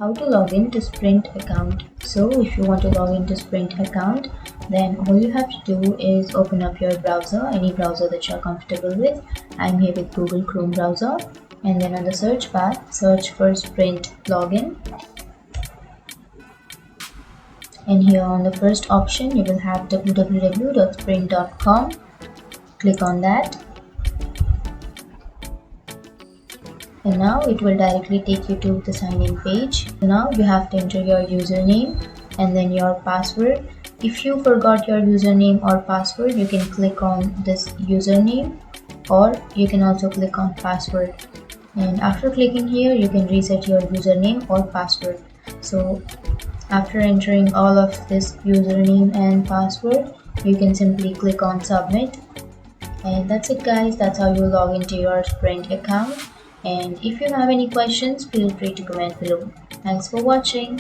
how to log in to Sprint account. So if you want to log into Sprint account, then all you have to do is open up your browser, any browser that you're comfortable with. I'm here with Google Chrome browser, and then on the search bar, search for Sprint login. And here on the first option, you will have www.sprint.com. Click on that. And now it will directly take you to the sign in page. Now you have to enter your username and then your password. If you forgot your username or password, you can click on this username, or you can also click on password. And after clicking here, you can reset your username or password. So after entering all of this username and password, you can simply click on submit. And that's it, guys. That's how you log into your Sprint account. And if you have any questions, feel free to comment below. Thanks for watching.